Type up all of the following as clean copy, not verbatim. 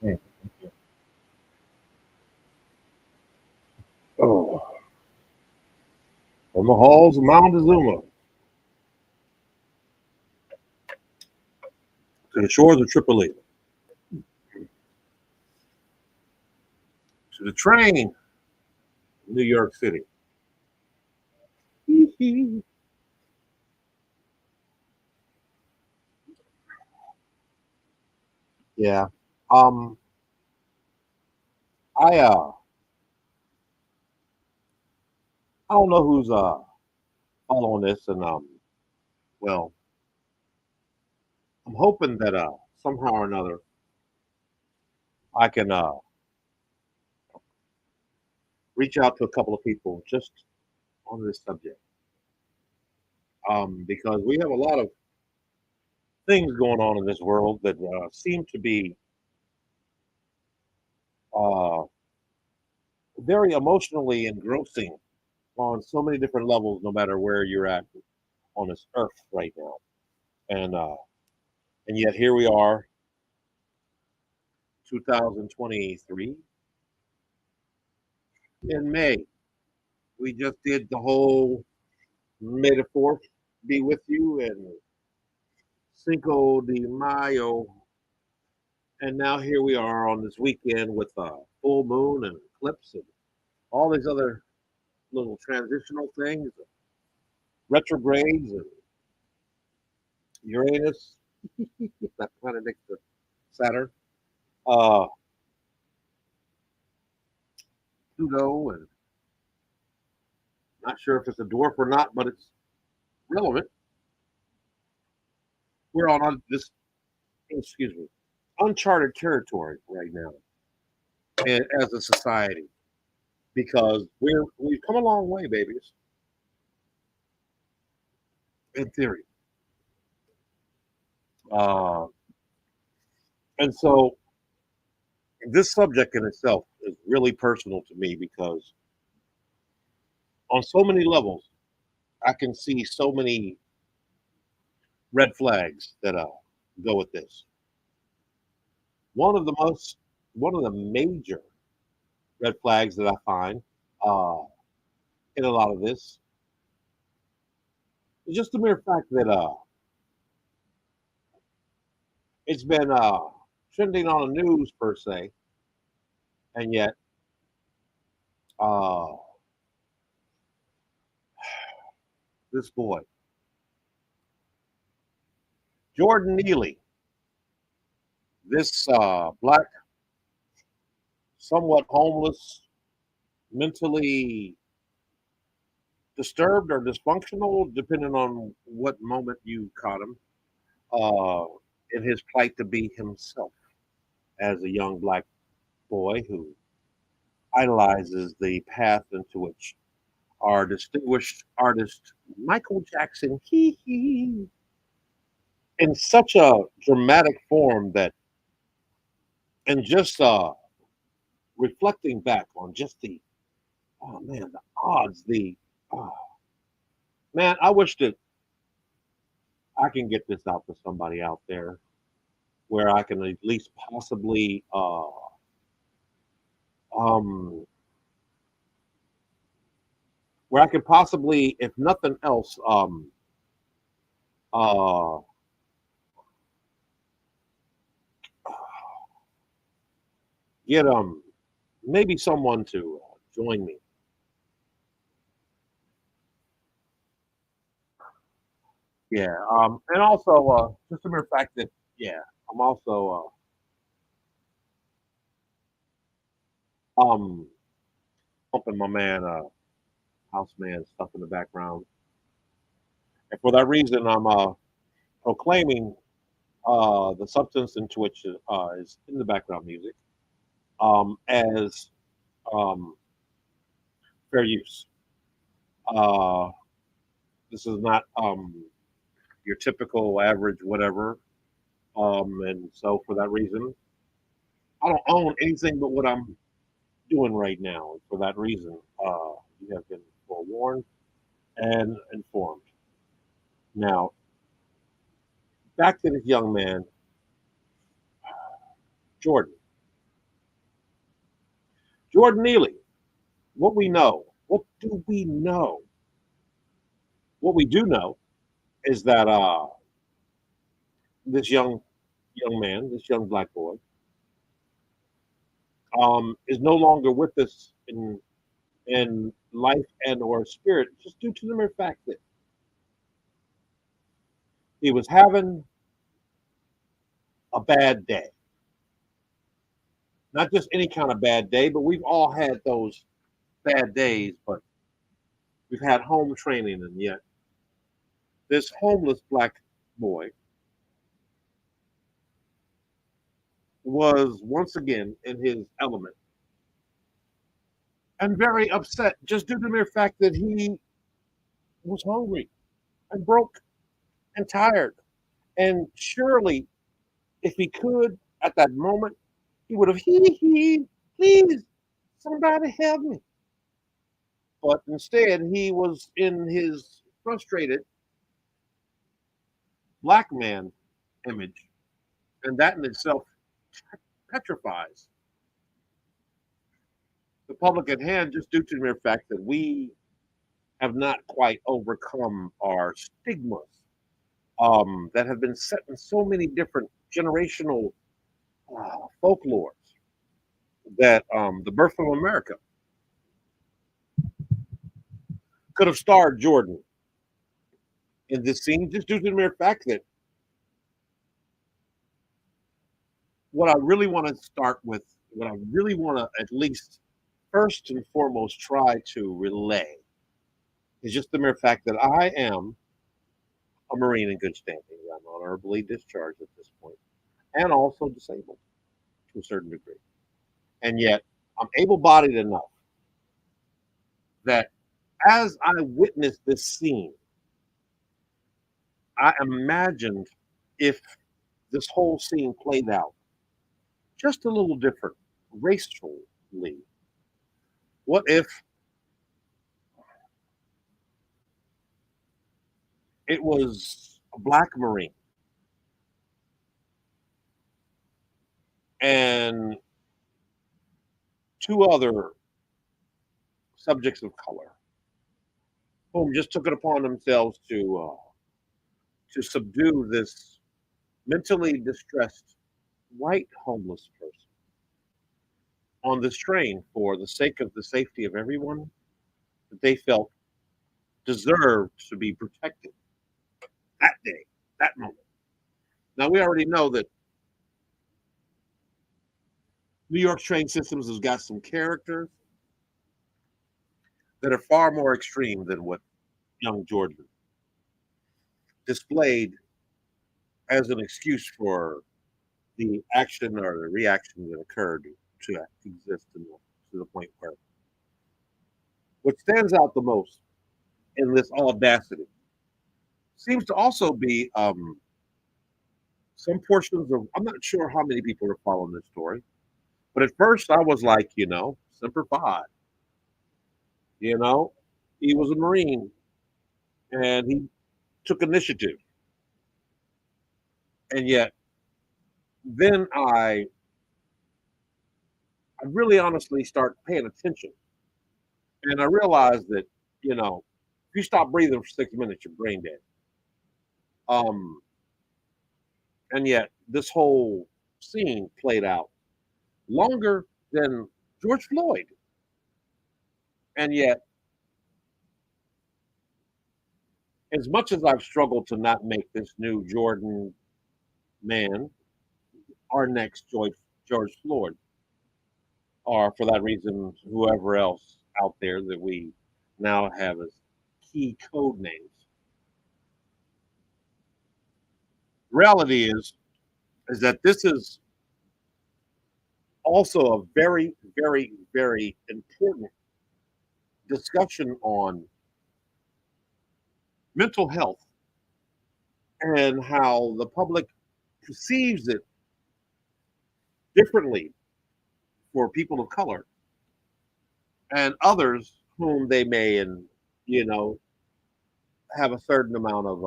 Mm. Oh, from the halls of Montezuma to the shores of Tripoli, to the train, New York City. Yeah. Um. I I don't know who's following this, and well, I'm hoping that somehow or another I can reach out to a couple of people just on this subject. Because we have a lot of things going on in this world that seem to be uh, very emotionally engrossing on so many different levels, no matter where you're at on this earth right now. And yet here we are, 2023 in May. We just did the whole May the 4th be with you and Cinco de Mayo. And now here we are on this weekend with a full moon and eclipse and all these other little transitional things, retrogrades and Uranus, that planet next to Saturn, uh, Pluto, and not sure if it's a dwarf or not, but it's relevant. We're on this, excuse me, uncharted territory right now as a society because we've come a long way, babies, in theory. Uh, and so this subject in itself is really personal to me because on so many levels, I can see so many red flags that go with this. One of the most, one of the major red flags that I find uh, in a lot of this is just the mere fact that it's been trending on the news per se, and yet uh, this boy, Jordan Neely, this black, somewhat homeless, mentally disturbed or dysfunctional, depending on what moment you caught him, uh, in his plight to be himself as a young black boy who idolizes the path into which our distinguished artist Michael Jackson, in such a dramatic form that, and just reflecting back on just the, oh man, the odds, oh, man, I wish that I can get this out to somebody out there where I can at least possibly, um, where I could possibly, if nothing else, uh, get maybe someone to join me. Yeah, and also just a mere fact that yeah, I'm also helping my man, house man, stuff in the background, and for that reason, I'm proclaiming the substance into which is in the background music as um, fair use. Uh, this is not your typical average whatever, and so for that reason, I don't own anything but what I'm doing right now. And for that reason, you have been forewarned and informed. Now, back to this young man, Jordan. Jordan Neely, what we know, what do we know? What we do know is that this young man, this young black boy, is no longer with us in life and or spirit, just due to the mere fact that he was having a bad day. Not just any kind of bad day, but we've all had those bad days, but we've had home training, and yet this homeless black boy was once again in his element and very upset just due to the mere fact that he was hungry and broke and tired. And surely, if he could at that moment, he would have hee, please, somebody help me. But instead, he was in his frustrated black man image, and that in itself petrifies the public at hand just due to the mere fact that we have not quite overcome our stigmas that have been set in so many different generational folklores that the birth of America could have starred Jordan in this scene just due to the mere fact that what I really want to start with, what I really want to at least first and foremost try to relay is just the mere fact that I am a Marine in good standing. I'm honorably discharged at this point and also disabled to a certain degree. And yet I'm able bodied enough that as I witnessed this scene, I imagined if this whole scene played out just a little different racially. What if it was a black Marine and two other subjects of color whom just took it upon themselves to subdue this mentally distressed white homeless person on this train for the sake of the safety of everyone that they felt deserved to be protected that day, that moment. Now we already know that New York's train systems has got some characters that are far more extreme than what young Jordan displayed as an excuse for the action or the reaction that occurred to exist to the point where what stands out the most in this audacity seems to also be some portions of, I'm not sure how many people are following this story, but at first I was like, Semper Fi, you know, he was a Marine and he took initiative. And yet then I really honestly start paying attention. And I realized that, if you stop breathing for 6 minutes, you're brain dead. Um, and yet this whole scene played out longer than George Floyd. And yet, as much as I've struggled to not make this new Jordan man our next George Floyd, or for that reason, whoever else out there that we now have as key code names. Reality is that this is also a very, very, very important discussion on mental health and how the public perceives it differently for people of color and others whom they may and you know have a certain amount of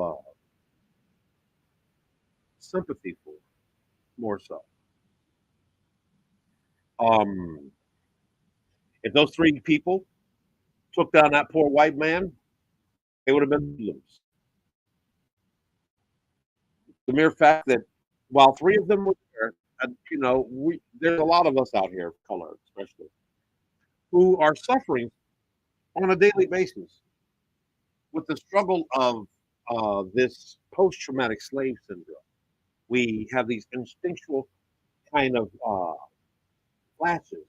sympathy for, more so. Um, If those three people took down that poor white man, they would have been hoodlums. The mere fact that while three of them were there, there's a lot of us out here of color, especially, who are suffering on a daily basis with the struggle of this post-traumatic slave syndrome. We have these instinctual kind of flashes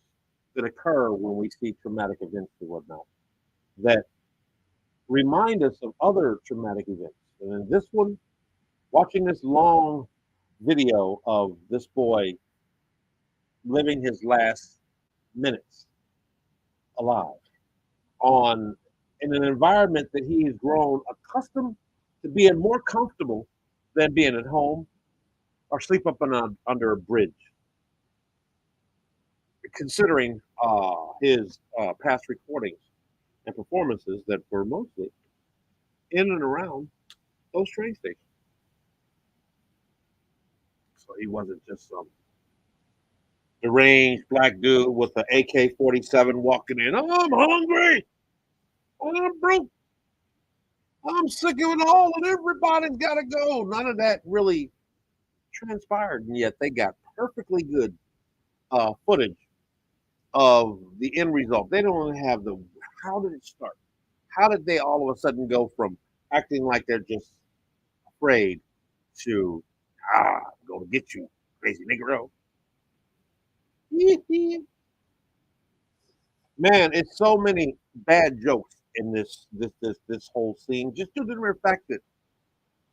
that occur when we see traumatic events and whatnot that remind us of other traumatic events. And in this one, watching this long video of this boy living his last minutes alive on in an environment that he has grown accustomed to being more comfortable than being at home or sleep up under a bridge. Considering his past recordings and performances that were mostly in and around those train stations. So he wasn't just some deranged black dude with an AK-47 walking in. Oh, I'm hungry. Oh, I'm broke. I'm sick of it all, and everybody's got to go. None of that really transpired, and yet they got perfectly good footage of the end result. They don't have the how did it start? How did they all of a sudden go from acting like they're just afraid to I'm gonna get you, crazy Negro? Man, it's so many bad jokes in this whole scene. Just due to the mere fact that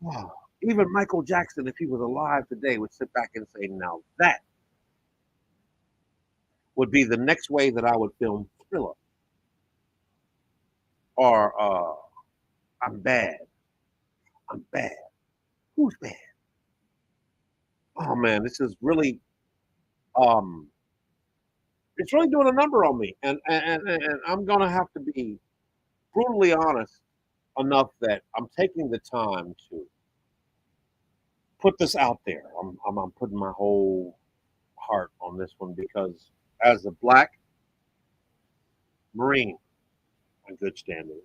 wow, even Michael Jackson, if he was alive today, would sit back and say, "Now that would be the next way that I would film Thriller." Or I'm bad. I'm bad. Who's bad? Oh man, this is really um it's really doing a number on me. And I'm gonna have to be brutally honest enough that I'm taking the time to put this out there. I'm putting my whole heart on this one because as a black Marine in good standing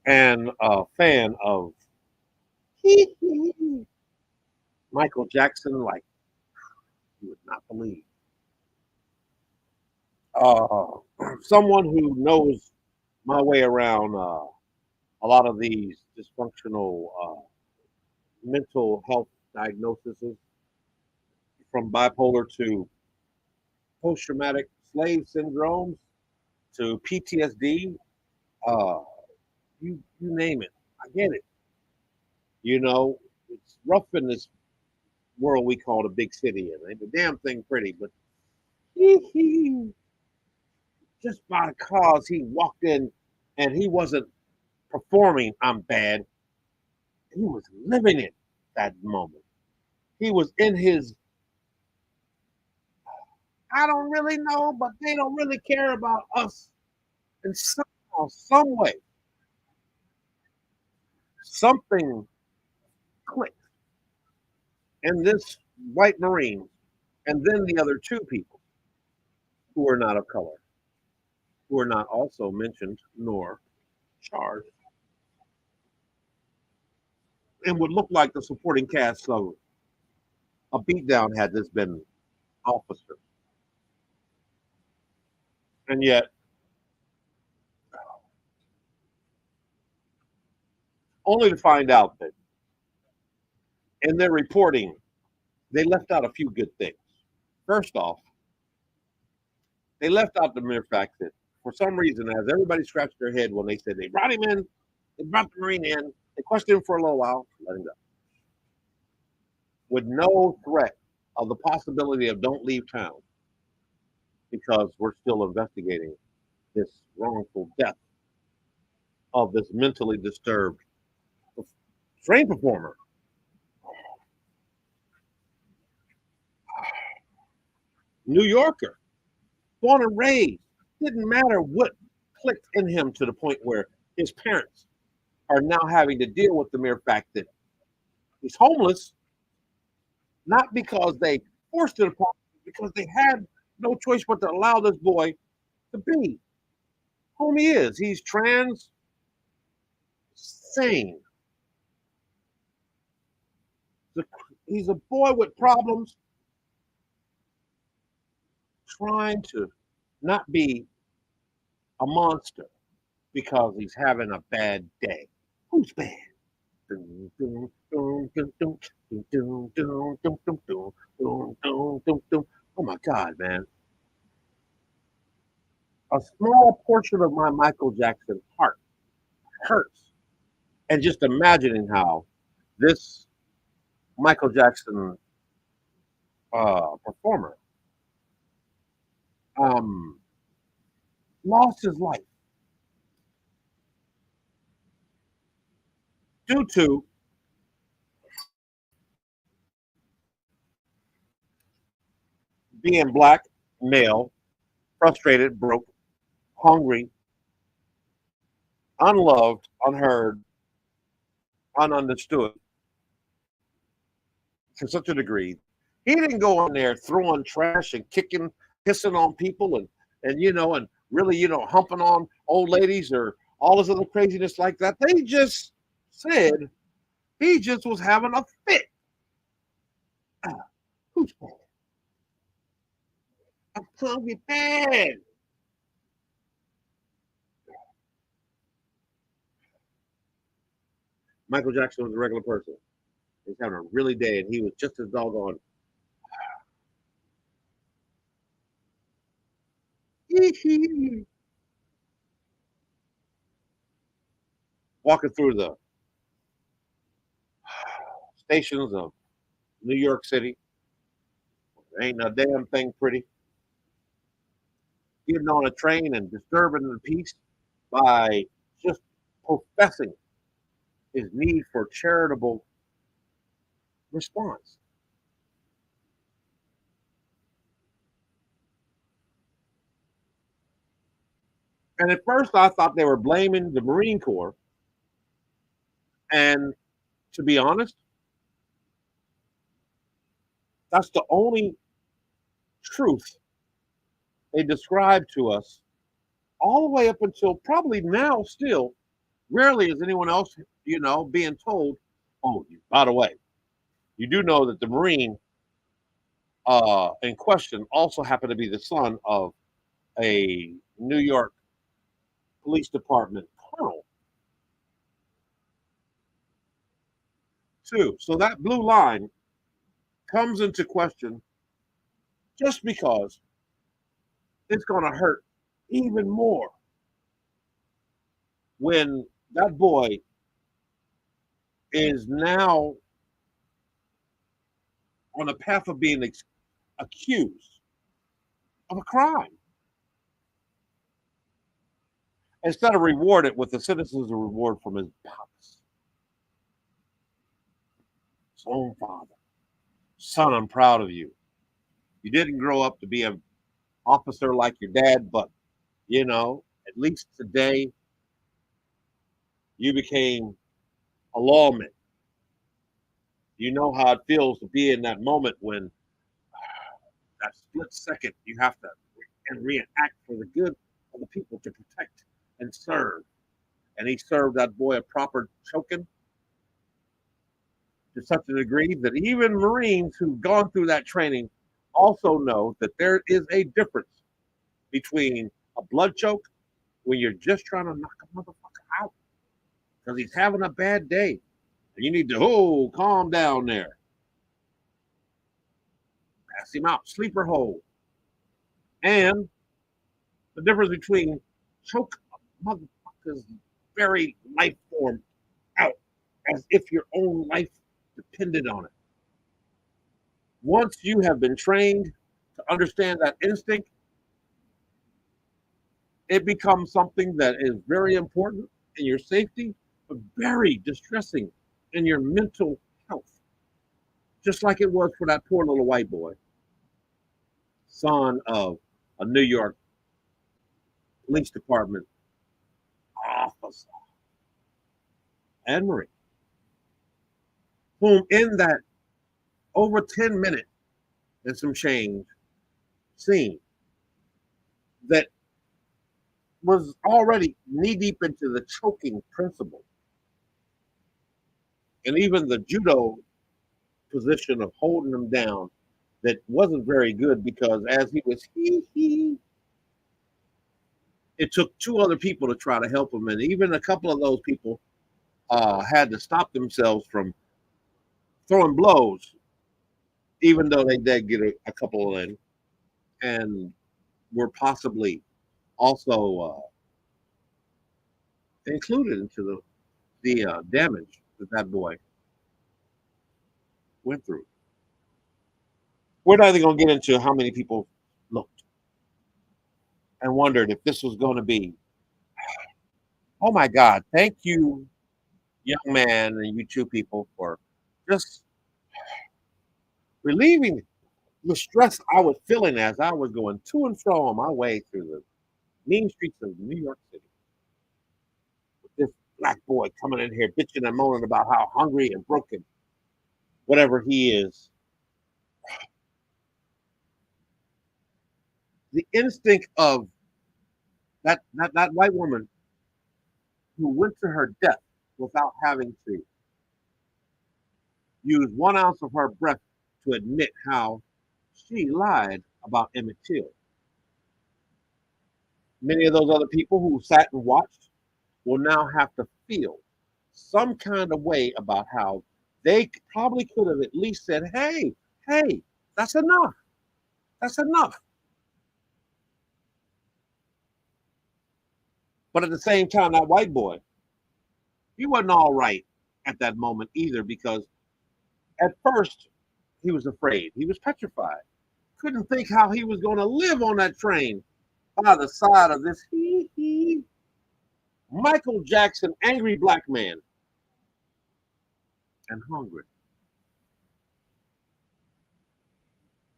and a fan of Michael Jackson, like you would not believe. Uh, Someone who knows my way around a lot of these dysfunctional mental health diagnoses, from bipolar to post-traumatic slave syndromes to PTSD, uh, you name it, I get it. You know, it's rough in this world we call the big city, and ain't the damn thing pretty, but just because he walked in and he wasn't performing I'm bad, he was living it that moment. He was in his I don't really know, but they don't really care about us. And somehow, some way, something clicked in this white Marine and then the other two people who are not of color, who are not also mentioned nor charged, and would look like the supporting cast of a beatdown had this been officer. And yet, only to find out that in their reporting, they left out a few good things. First off, they left out the mere fact that for some reason, as everybody scratched their head when they said they brought him in, they brought the Marine in, they questioned him for a little while, let him go. With no threat of the possibility of don't leave town because we're still investigating this wrongful death of this mentally disturbed train performer. New Yorker, born and raised, didn't matter what clicked in him to the point where his parents are now having to deal with the mere fact that he's homeless, not because they forced it upon him, because they had no choice but to allow this boy to be whom he is. He's trans sane. He's a boy with problems trying to not be a monster because he's having a bad day. Who's bad? Oh my God, man. A small portion of my Michael Jackson heart hurts. And just imagining how this Michael Jackson performer um, lost his life due to being black, male, frustrated, broke, hungry, unloved, unheard, ununderstood to such a degree. He didn't go in there throwing trash and kicking, pissing on people and and really, humping on old ladies or all this other craziness like that. They just said he just was having a fit. Who's bad? I'm hungry bad. Michael Jackson was a regular person. He was having a really day, and he was just as doggone. Walking through the stations of New York City, ain't a damn thing pretty. Getting on a train and disturbing the peace by just professing his need for charitable response. And at first, I thought they were blaming the Marine Corps. And to be honest, that's the only truth they described to us all the way up until probably now still. Rarely is anyone else, being told, oh, by the way, you do know that the Marine in question also happened to be the son of a New York Police Department colonel, too. So that blue line comes into question just because it's going to hurt even more when that boy is now on a path of being accused of a crime instead of rewarded with the citizens' reward from his pops. His own father. Son, I'm proud of you. You didn't grow up to be an officer like your dad, but at least today you became a lawman. You know how it feels to be in that moment when that split second you have to and react for the good of the people to protect and serve. And he served that boy a proper choking to such a degree that even Marines who've gone through that training also know that there is a difference between a blood choke when you're just trying to knock a motherfucker out because he's having a bad day. And you need to, calm down there. Pass him out, sleeper hold. And the difference between choke a motherfucker's very life form out as if your own life depended on it. Once you have been trained to understand that instinct, it becomes something that is very important in your safety, but very distressing in your mental health. Just like it was for that poor little white boy, son of a New York Police Department officer and Marine, whom in that over 10 minute and some change scene that was already knee deep into the choking principle. And even the judo position of holding him down that wasn't very good because as he was it took two other people to try to help him. And even a couple of those people had to stop themselves from throwing blows, even though they did get a couple in and were possibly also included into the damage that that boy went through. We're not even going to get into how many people looked and wondered if this was going to be, oh my God, thank you, young man, and you two people for just relieving the stress I was feeling as I was going to and fro on my way through the mean streets of New York City. With this black boy coming in here bitching and moaning about how hungry and broken, whatever he is. The instinct of that white woman who went to her death without having to use 1 ounce of her breath to admit how she lied about Emmett Till. Many of those other people who sat and watched will now have to feel some kind of way about how they probably could have at least said, hey, that's enough. That's enough. But at the same time, that white boy, he wasn't all right at that moment either because at first he was afraid. He was petrified. Couldn't think how he was going to live on that train by the side of this Michael Jackson angry black man and hungry.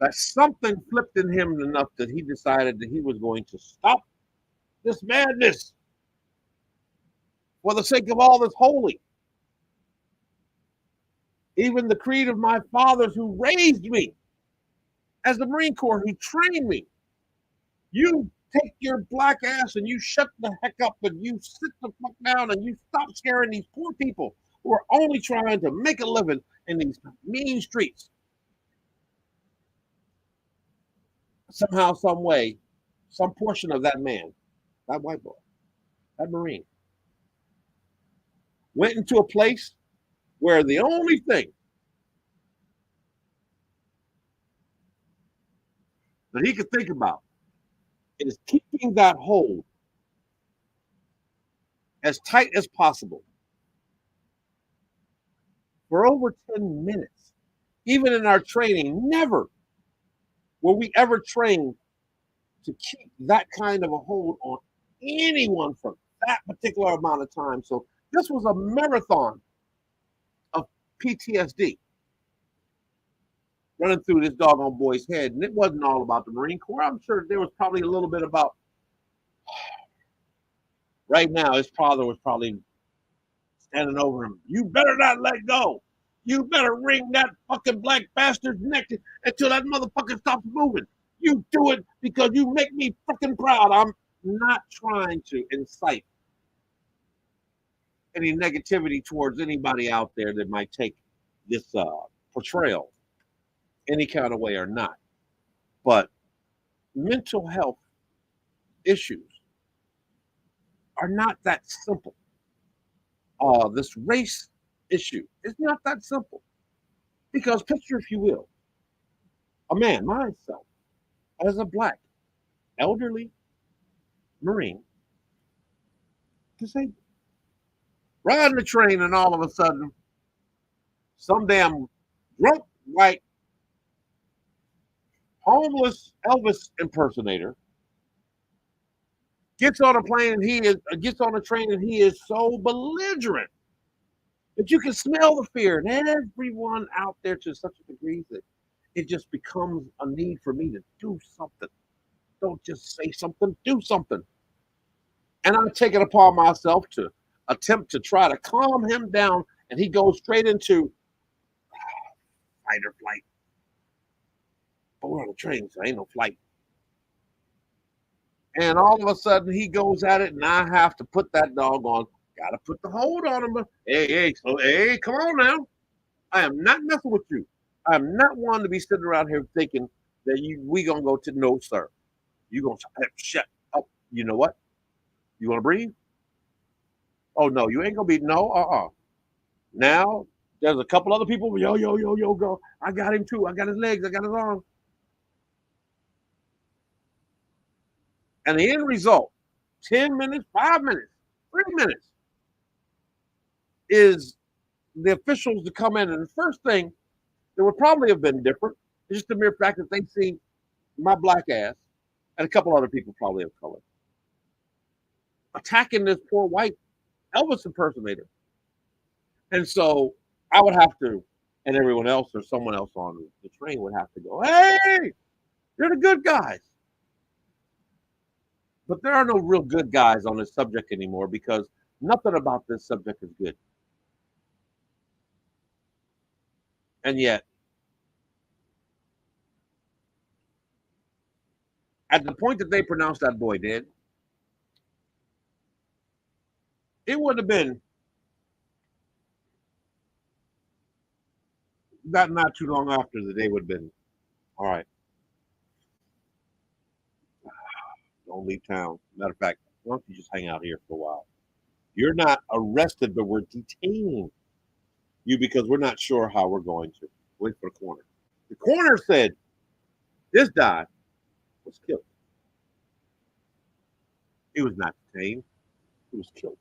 That something flipped in him enough that he decided that he was going to stop this madness for the sake of all that's holy. Even the creed of my fathers who raised me as the Marine Corps, who trained me. You take your black ass and you shut the heck up and you sit the fuck down and you stop scaring these poor people who are only trying to make a living in these mean streets. Somehow, some way, some portion of that man, that white boy, that Marine, went into a place where the only thing that he could think about is keeping that hold as tight as possible for over 10 minutes. Even in our training, never were we ever trained to keep that kind of a hold on anyone for that particular amount of time. So this was a marathon of PTSD running through this doggone boy's head. And it wasn't all about the Marine Corps. I'm sure there was probably a little bit about, right now, his father was probably standing over him. You better not let go. You better wring that fucking black bastard's neck until that motherfucker stops moving. You do it because you make me fucking proud. I'm not trying to incite any negativity towards anybody out there that might take this portrayal any kind of way or not. But mental health issues are not that simple. This race issue is not that simple. Because picture, if you will, a man, myself, as a black, elderly Marine, disabled, riding the train and all of a sudden, some damn drunk, white, homeless Elvis impersonator gets on a plane and gets on a train and he is so belligerent that you can smell the fear in everyone out there to such a degree that it just becomes a need for me to do something. Don't just say something, do something. And I take it upon myself to attempt to try to calm him down, and he goes straight into fight or flight. But we're on a train, so ain't no flight. And all of a sudden he goes at it, and I have to put that dog on. Got to put the hold on him. Hey, come on now. I am not messing with you. I'm not one to be sitting around here thinking that we gonna go to no, sir. You gonna shut up? You know what? You wanna breathe? Oh no, you ain't gonna be no. Now there's a couple other people. Yo, go. I got him too. I got his legs. I got his arms. And the end result, 10 minutes, 5 minutes, 3 minutes, is the officials to come in. And the first thing that would probably have been different is just the mere fact that they see my black ass and a couple other people probably of color attacking this poor white Elvis impersonator. And so I would have to, and everyone else or someone else on the train would have to go, hey, you're the good guys. But there are no real good guys on this subject anymore because nothing about this subject is good. And yet, at the point that they pronounced that boy dead, it would have been not too long after the day would have been, all right, don't leave town. Matter of fact, why don't you just hang out here for a while? You're not arrested, but we're detaining you because we're not sure how we're going to. Wait for the coroner. The coroner said this guy was killed. He was not detained. He was killed.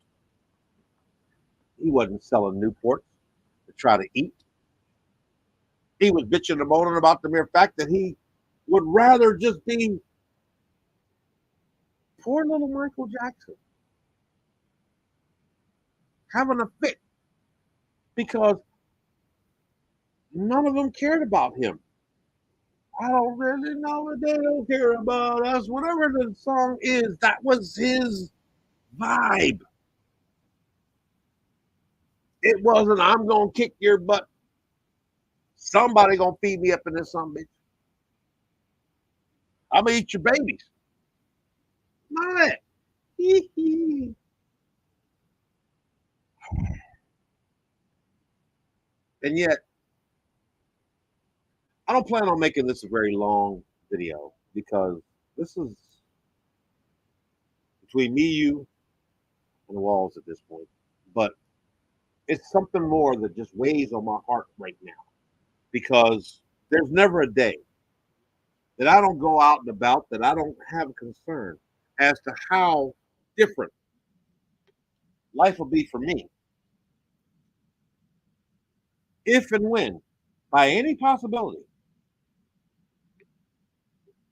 He wasn't selling Newports to try to eat. He was bitching and moaning about the mere fact that he would rather just be poor little Michael Jackson having a fit because none of them cared about him. I don't really know what they don't care about us. Whatever the song is, that was his vibe. It wasn't, I'm going to kick your butt. Somebody going to feed me up in this son bitch. I'm going to eat your babies. None of that. And yet, I don't plan on making this a very long video because this is between me, you, and the walls at this point. But it's something more that just weighs on my heart right now because there's never a day that I don't go out and about that I don't have a concern as to how different life will be for me if and when, by any possibility,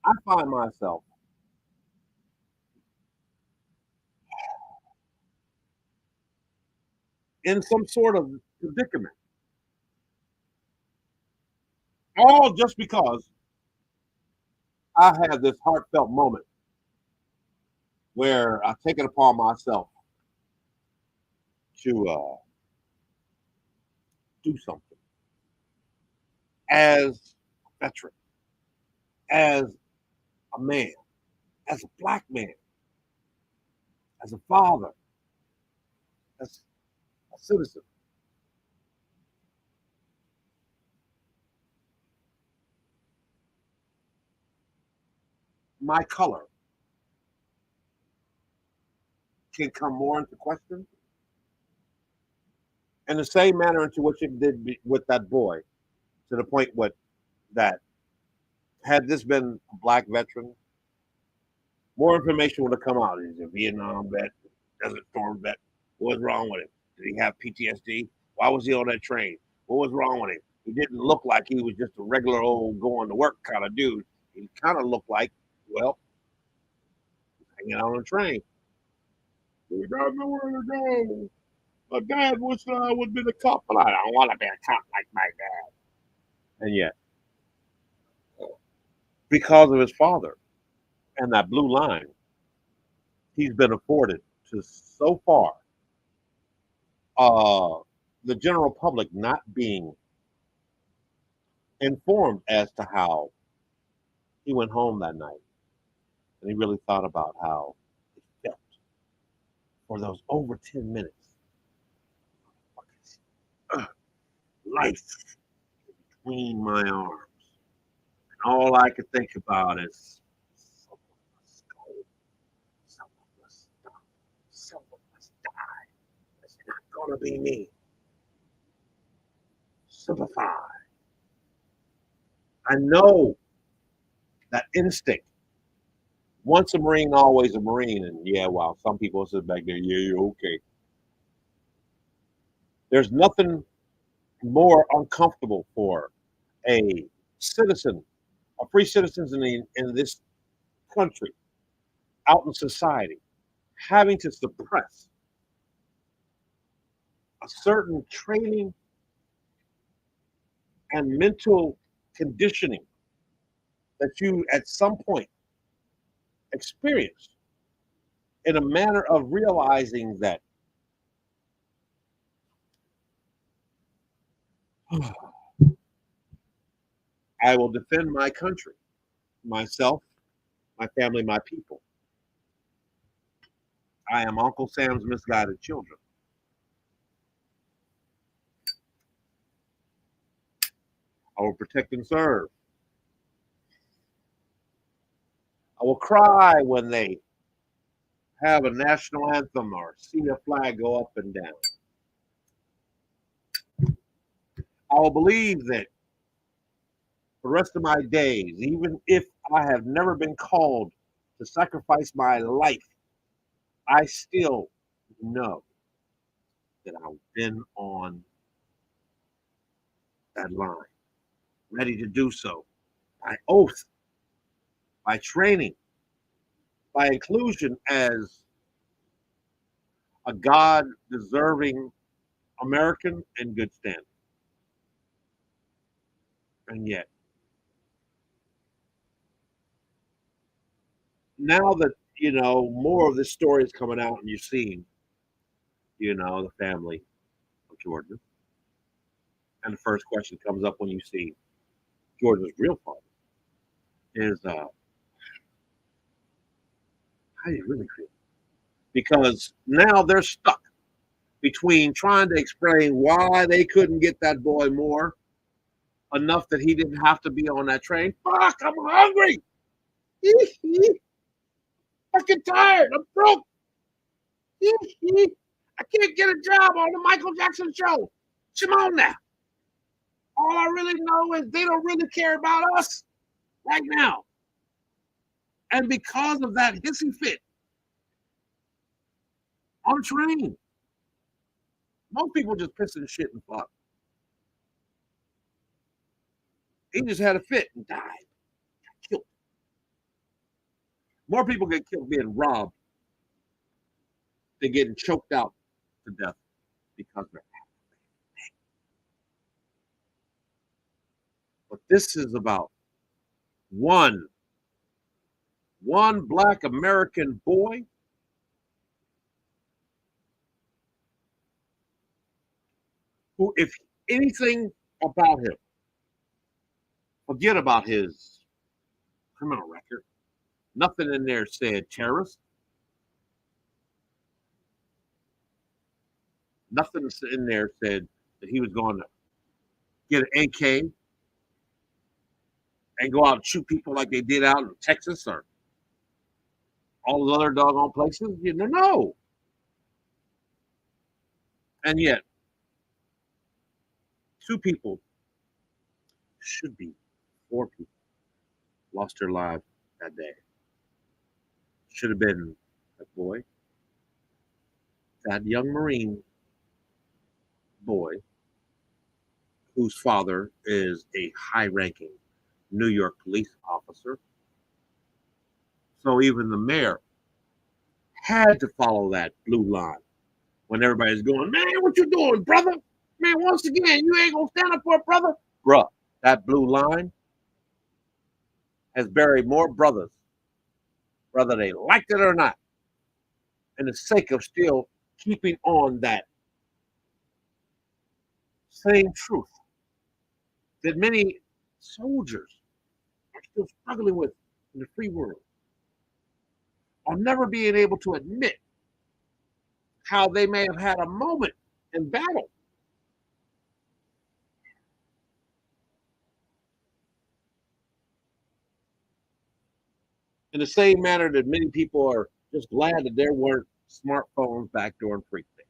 I find myself in some sort of predicament. All just because I had this heartfelt moment where I take it upon myself to do something as a veteran, as a man, as a black man, as a father, as a citizen. My color can come more into question in the same manner into which it did with that boy, to the point with that had this been a black veteran, more information would have come out. He's a Vietnam vet, Desert Storm vet. What was wrong with him? Did he have PTSD? Why was he on that train? What was wrong with him? He didn't look like he was just a regular old going to work kind of dude. He kind of looked like, well, hanging out on a train. We got nowhere to go. My dad wished I would be a cop, but I don't want to be a cop like my dad. And yet, because of his father and that blue line, he's been afforded to so far uh, the general public not being informed as to how he went home that night. And he really thought about how it felt for those over 10 minutes. Life between my arms. And all I could think about is someone must go, someone must stop, someone must die. It's not gonna be me. Sympathize. I know that instinct. Once a Marine, always a Marine. And yeah, wow, some people sit back there, yeah, you're okay. There's nothing more uncomfortable for a citizen, a free citizens in this country, out in society, having to suppress a certain training and mental conditioning that you at some point experienced in a manner of realizing that I will defend my country, myself, my family, my people. I am Uncle Sam's misguided children. I will protect and serve. I will cry when they have a national anthem or see a flag go up and down. I will believe that the rest of my days, even if I have never been called to sacrifice my life, I still know that I've been on that line, ready to do so by oath, by training, by inclusion as a God deserving American in good standing. And yet, now that, more of this story is coming out and you're seeing, the family of Jordan, and the first question comes up when you see Jordan's real father is, how do you really feel? Because now they're stuck between trying to explain why they couldn't get that boy more enough that he didn't have to be on that train. Fuck, I'm hungry. Fucking tired. I'm broke. I can't get a job on the Michael Jackson show. Come on now. All I really know is they don't really care about us right now. And because of that hissy fit on train, most people just piss and shit and fuck. He just had a fit and died. Got killed. More people get killed being robbed than getting choked out to death because they're. But this is about one black American boy who, if anything about him, forget about his criminal record. Nothing in there said terrorist. Nothing in there said that he was going to get an AK and go out and shoot people like they did out in Texas or all those other doggone places. No. And yet, two people, should be four people, lost their lives that day. Should have been that boy, that young Marine boy, whose father is a high ranking New York police officer. So even the mayor had to follow that blue line when everybody's going, man, what you doing, brother? Man, once again, you ain't gonna stand up for a brother? Bruh, that blue line has buried more brothers, whether they liked it or not, in the sake of still keeping on that same truth that many soldiers are still struggling with in the free world. on never being able to admit how they may have had a moment in battle. In the same manner that many people are just glad that there weren't smartphones back during pre-thing.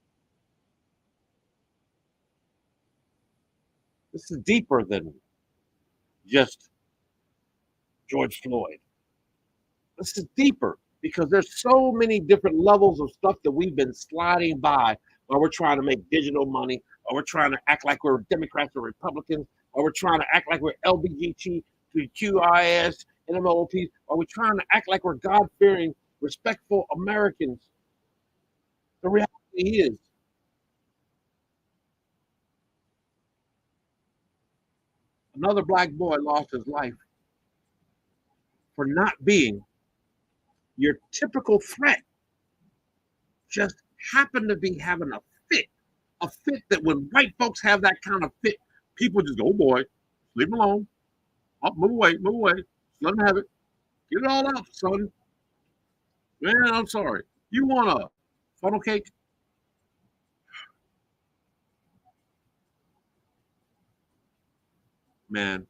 This is deeper than just George Floyd. This is deeper because there's so many different levels of stuff that we've been sliding by while we're trying to make digital money, or we're trying to act like we're Democrats or Republicans, or we're trying to act like we're LBGTQIS, NMOPs, or we're trying to act like we're God-fearing, respectful Americans. The reality is, another black boy lost his life for not being your typical threat. Just happened to be having a fit that when white folks have that kind of fit, people just go, oh boy, leave him alone. Oh, move away, move away. Let him have it. Get it all out, son. Man, I'm sorry. You want a funnel cake? Man,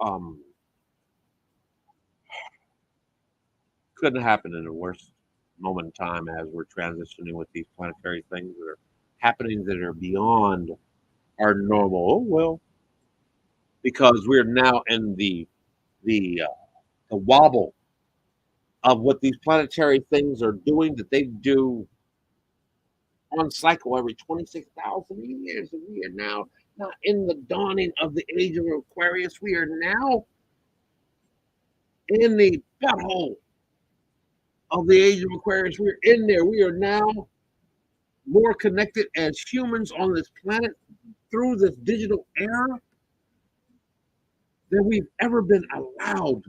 um, couldn't happen in a worse moment in time as we're transitioning with these planetary things that are happening that are beyond our normal. Oh, well, because we're now in the wobble of what these planetary things are doing that they do on cycle every 26,000 years. And we are now not in the dawning of the age of Aquarius. We are now in the butthole of the age of Aquarius. We're in there. We are now more connected as humans on this planet through this digital era than we've ever been allowed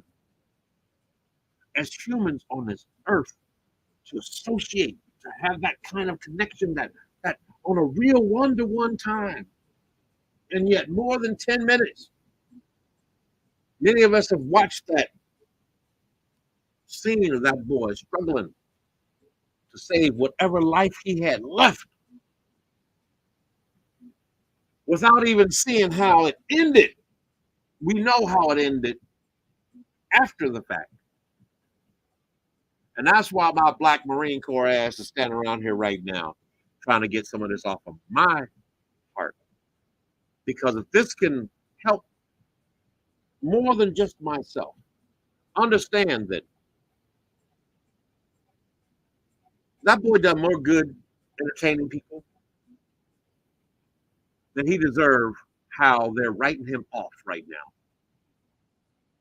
as humans on this earth to associate, to have that kind of connection that on a real one-to-one time. And yet more than 10 minutes. Many of us have watched that scene of that boy struggling to save whatever life he had left without even seeing how it ended. We know how it ended after the fact. And that's why my Black Marine Corps ass is standing around here right now trying to get some of this off of my heart. Because if this can help more than just myself, understand that that boy done more good entertaining people than he deserves how they're writing him off right now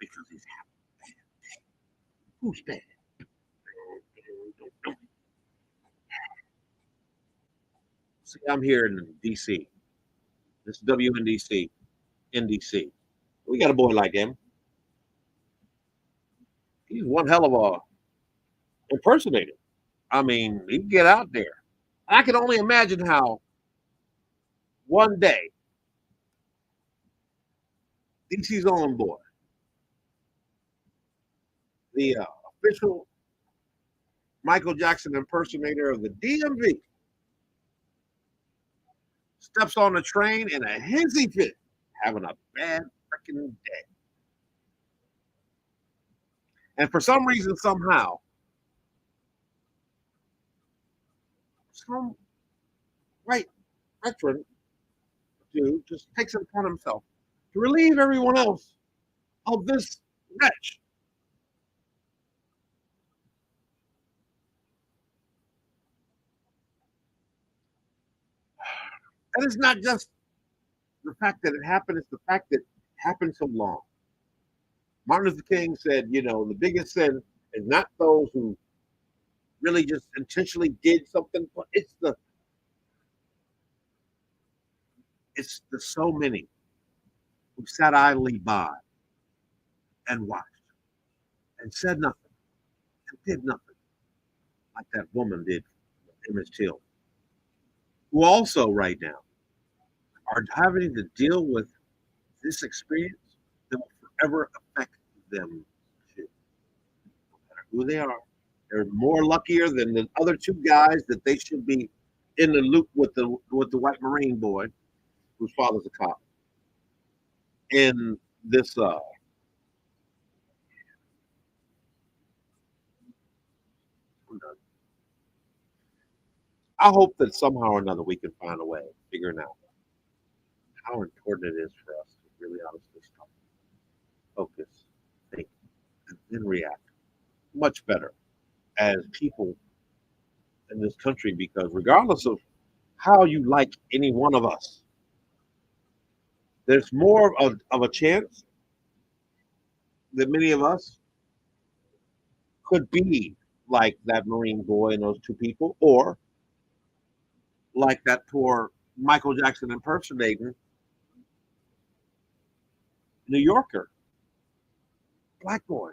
because he's happy. Who's bad? See, I'm here in DC. This is WNDC, NDC. We got a boy like him. He's one hell of a impersonator. I mean, he can get out there. I can only imagine how one day DC's own boy, the official Michael Jackson impersonator of the DMV, steps on the train in a hissy fit, having a bad freaking day. And for some reason, somehow, some white veteran dude just takes it upon himself to relieve everyone else of this wretch. And it's not just the fact that it happened, it's the fact that it happened so long. Martin Luther King said, you know, the biggest sin is not those who really just intentionally did something, but it's the so many who sat idly by and watched and said nothing and did nothing, like that woman did, Emmett Till, who also right now are having to deal with this experience that will forever affect them too. who they are. They're more luckier than the other two guys that they should be in the loop with the white Marine boy whose father's a cop. In this, I hope that somehow or another we can find a way of figuring out how important it is for us to really honestly stop, focus, think, and then react much better as people in this country. Because regardless of how you like any one of us, there's more of a chance that many of us could be like that Marine boy and those two people, or like that poor Michael Jackson impersonating New Yorker, black boy,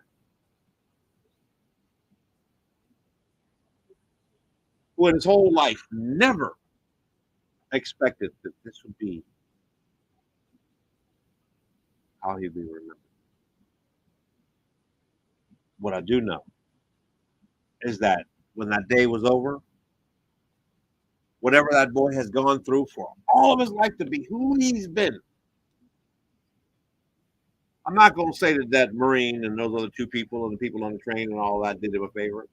who in his whole life never expected that this would be how he'd be remembered. What I do know is that when that day was over, whatever that boy has gone through for all of his life to be who he's been, I'm not going to say that that Marine and those other two people and the people on the train and all that did him a favor,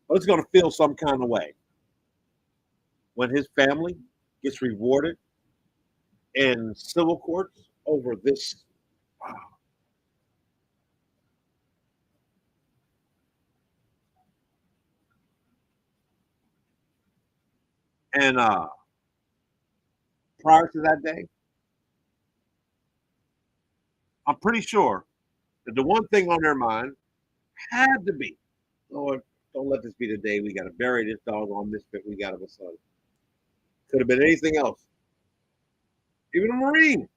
but it's going to feel some kind of way when his family gets rewarded in civil courts over this. Wow. And prior to that day, I'm pretty sure that the one thing on their mind had to be, Lord, don't let this be the day we got to bury this doggone misfit we got of a son. Could have been anything else, even a Marine.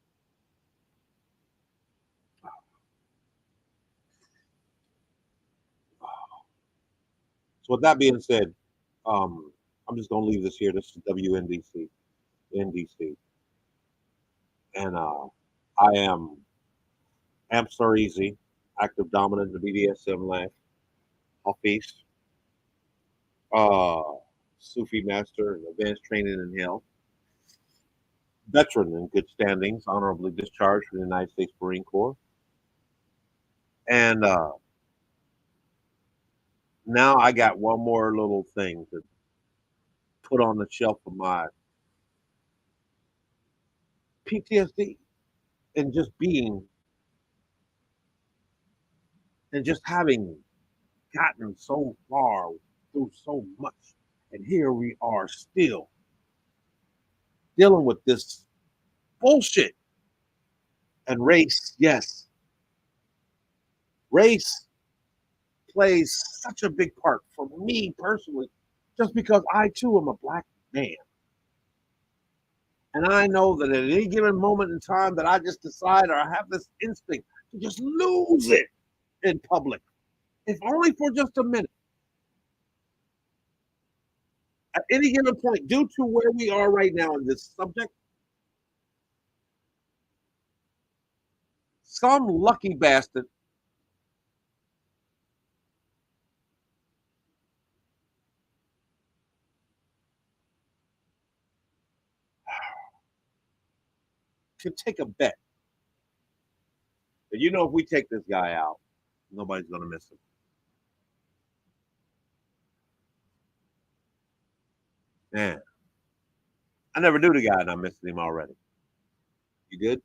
So with that being said, I'm just gonna leave this here. This is WNDC, NDC, and I am Amstar Easy, active dominant, the BDSM life, Hafiz, uh, Sufi master, and advanced training in hell, veteran in good standings, honorably discharged from the United States Marine Corps, and now I got one more little thing to put on the shelf of my PTSD and just being and just having gotten so far through so much. And here we are still dealing with this bullshit. And race, yes, race plays such a big part for me personally, just because I too am a black man. And I know that at any given moment in time that I just decide or I have this instinct to just lose it in public, if only for just a minute, at any given point, due to where we are right now in this subject, some lucky bastard could take a bet that if we take this guy out, nobody's gonna miss him. Man, I never knew the guy and I'm missing him already. You good?